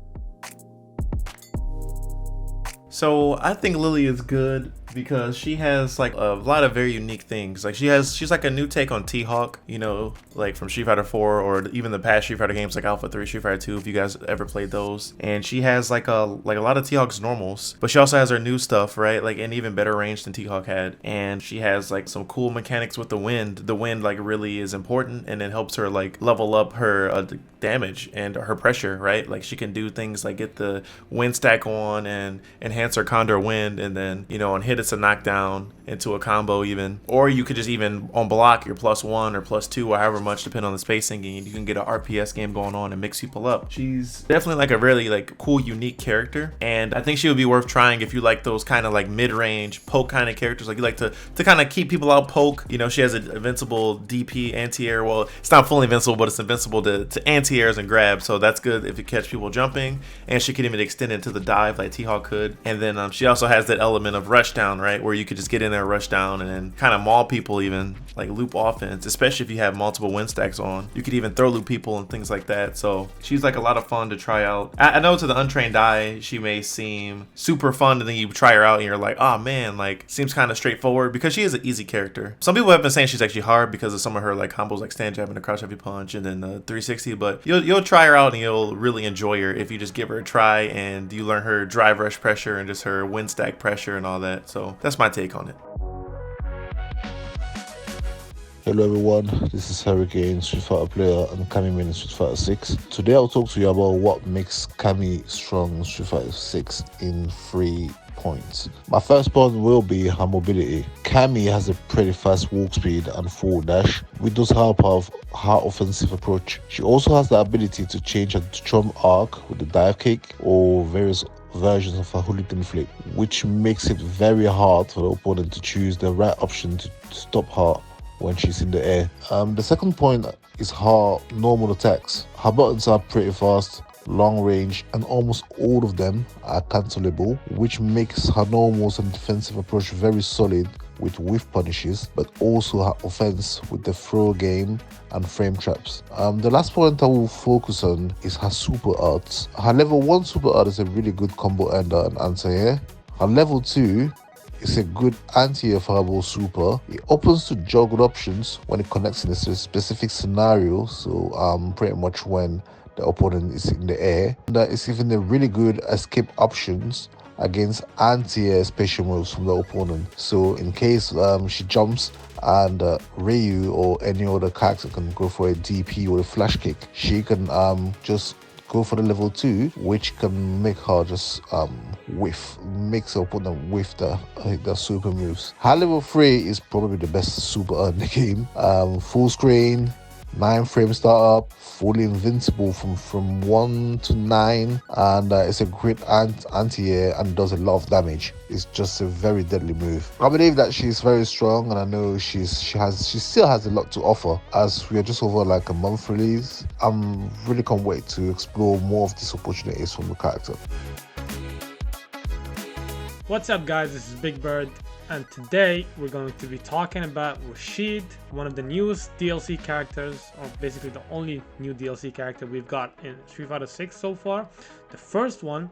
So I think Lily is good. because she has like a lot of very unique things. Like she's like a new take on T-Hawk, you know, like from Street Fighter 4 or even the past Street Fighter games like Alpha 3, Street Fighter 2, if you guys ever played those. And she has like a lot of T-Hawk's normals, but she also has her new stuff, right? Like an even better range than T-Hawk had. And she has like some cool mechanics with the wind. The wind like really is important, and it helps her like level up her damage and her pressure, right? Like she can do things like get the wind stack on and enhance her Condor wind, and then, you know, on hit it's a knockdown into a combo even. Or you could just even on block your +1 or +2 or however much depending on the spacing, and you can get an RPS game going on and mix people up. She's definitely like a really like cool, unique character, and I think she would be worth trying if you like those kind of like mid-range poke kind of characters. Like you like to kind of keep people out poke. You know, she has an invincible DP anti-air. Well, it's not fully invincible, but it's invincible to anti-airs and grab, so that's good if you catch people jumping. And she can even extend into the dive like T-Hawk could. And then she also has that element of rush down, right, where you could just get in there, rush down, and then kind of maul people, even like loop offense, especially if you have multiple wind stacks on. You could even throw loop people and things like that. So she's like a lot of fun to try out. I know to the untrained eye she may seem super fun, and then you try her out and you're like, oh man, like seems kind of straightforward, because she is an easy character. Some people have been saying she's actually hard because of some of her like combos like stand jab and a crouch heavy punch and then 360, but you'll try her out and you'll really enjoy her if you just give her a try and you learn her drive rush pressure and just her wind stack pressure and all that. So that's my take on it. Hello everyone, this is Hurricane, Street Fighter player and Cammy main in Street Fighter 6. Today I'll talk to you about what makes Cammy strong in Street Fighter 6 in 3 points. My first point will be her mobility. Cammy has a pretty fast walk speed and forward dash, which does help her offensive approach. She also has the ability to change her trump arc with the dive kick or various versions of her hooligan flip, which makes it very hard for the opponent to choose the right option to stop her when she's in the air. The second point is her normal attacks. Her buttons are pretty fast, long range, and almost all of them are cancelable, which makes her normals and defensive approach very solid with whiff punishes, but also her offense with the throw game and frame traps. The last point I will focus on is her super arts. Her level 1 super art is a really good combo ender and anti-air. Her level 2 is a good anti-air fireball super. It opens to juggled options when it connects in a specific scenario, so pretty much when the opponent is in the air. And it's even a really good escape options against anti-air special moves from the opponent. So in case she jumps and Ryu or any other character can go for a DP or a flash kick, she can just go for the level 2, which can make her just makes her opponent whiff the super moves. Her level 3 is probably the best super in the game. Full screen, 9 frame startup, fully invincible from 1 to 9, and it's a great anti-air and does a lot of damage. It's just a very deadly move. I believe that she's very strong, and I know she still has a lot to offer, as we are just over like a month release. Really can't wait to explore more of these opportunities from the character. What's up guys, this is Big Bird, and today we're going to be talking about Rashid, one of the newest DLC characters, or basically the only new DLC character we've got in Street Fighter 6 so far. The first one,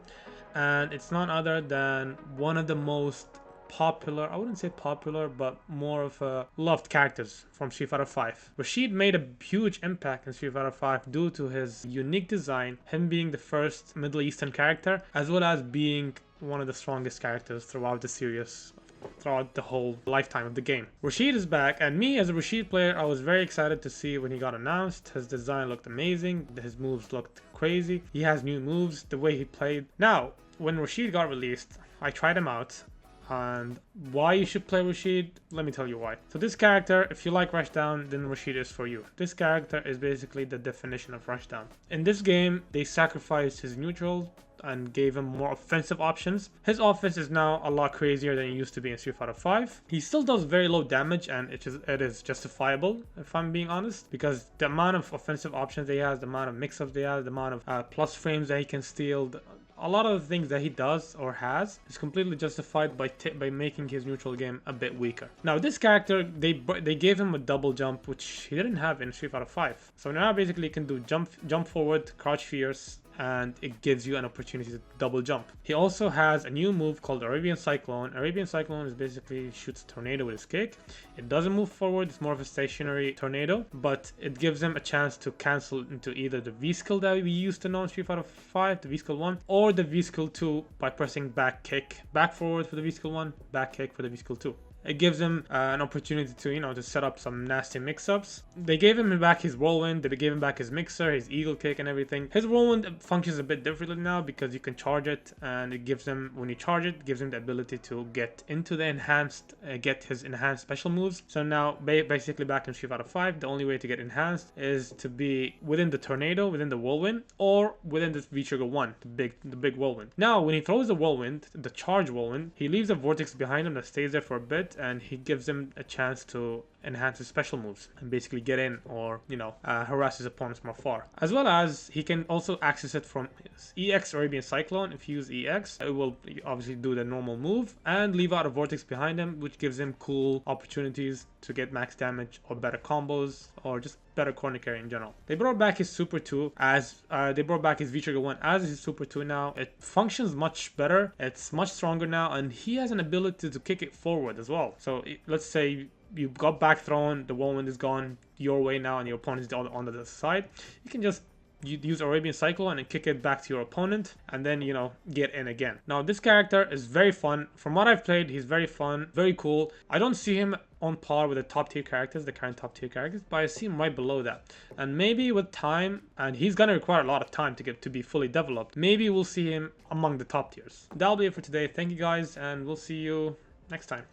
and it's none other than one of the most popular, I wouldn't say popular, but more of a loved characters from Street Fighter 5. Rashid made a huge impact in Street Fighter 5 due to his unique design, him being the first Middle Eastern character, as well as being one of the strongest characters throughout the series, throughout the whole lifetime of the game. Rashid is back, and me as a Rashid player, I was very excited to see when he got announced. His design looked amazing, his moves looked crazy, he has new moves, the way he played. Now, when Rashid got released, I tried him out, and why you should play Rashid, let me tell you why. So this character, if you like Rushdown, then Rashid is for you. This character is basically the definition of Rushdown. In this game, they sacrificed his neutral and gave him more offensive options. His offense is now a lot crazier than it used to be in Street Fighter 5. He still does very low damage, and it is justifiable, if I'm being honest, because the amount of offensive options he has, the amount of mix-ups they have, the amount of plus frames that he can steal, a lot of the things that he does or has is completely justified by making his neutral game a bit weaker. Now this character, they gave him a double jump, which he didn't have in Street Fighter 5. So now basically he can do jump forward, crouch fierce, and it gives you an opportunity to double jump. He also has a new move called Arabian Cyclone. Arabian Cyclone is basically shoots a tornado with his kick. It doesn't move forward, it's more of a stationary tornado, but it gives him a chance to cancel into either the V-skill that we used to know in Street Fighter 5, the V-skill 1, or the V-skill 2 by pressing back kick, back forward for the V-skill 1, back kick for the V-skill 2. It gives him an opportunity to, you know, to set up some nasty mix-ups. They gave him back his whirlwind, they gave him back his mixer, his eagle kick and everything. His whirlwind functions a bit differently now because you can charge it, and it gives him, when you charge it, gives him the ability to get into the enhanced, get his enhanced special moves. So now, basically back in Street Fighter 5, the only way to get enhanced is to be within the tornado, within the whirlwind, or within the V-Trigger 1, the big whirlwind. Now, when he throws the whirlwind, the charge whirlwind, he leaves a vortex behind him that stays there for a bit, and he gives him a chance to enhance his special moves and basically get in, or, you know, harass his opponents more far. As well as he can also access it from his EX Arabian Cyclone. If you use EX, it will obviously do the normal move and leave out a vortex behind him, which gives him cool opportunities to get max damage or better combos or just better corner carry in general. They brought back his Super 2 as they brought back his V-Trigger 1 as his Super 2 now. It functions much better, it's much stronger now, and he has an ability to kick it forward as well. So let's say you got back thrown, the whirlwind is gone your way now and your opponent is on the other side, you can just use Arabian Cyclone and kick it back to your opponent and then, you know, get in again. Now this character is very fun. From what I've played, he's very fun, very cool. I don't see him on par with the top tier characters, the current top tier characters, but I see him right below that. And maybe with time, and he's gonna require a lot of time to be fully developed, maybe we'll see him among the top tiers. That'll be it for today. Thank you guys, and we'll see you next time.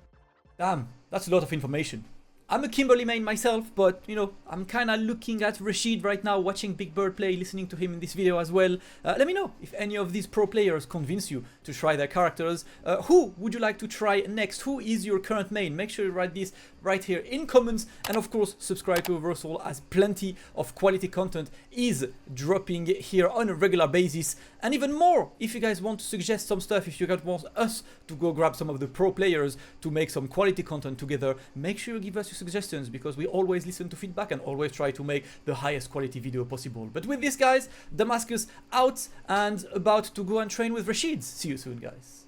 Damn, that's a lot of information. I'm a Kimberly main myself, but, you know, I'm kind of looking at Rashid right now, watching Big Bird play, listening to him in this video as well. Let me know if any of these pro players convince you to try their characters. Who would you like to try next? Who is your current main? Make sure you write this right here in comments. And of course, subscribe to Oversoul, as plenty of quality content is dropping here on a regular basis. And even more, if you guys want to suggest some stuff, if you guys want us to go grab some of the pro players to make some quality content together, make sure you give us your suggestions, because we always listen to feedback and always try to make the highest quality video possible. But with this, guys, Damascus out and about to go and train with Rashid. See you soon, guys.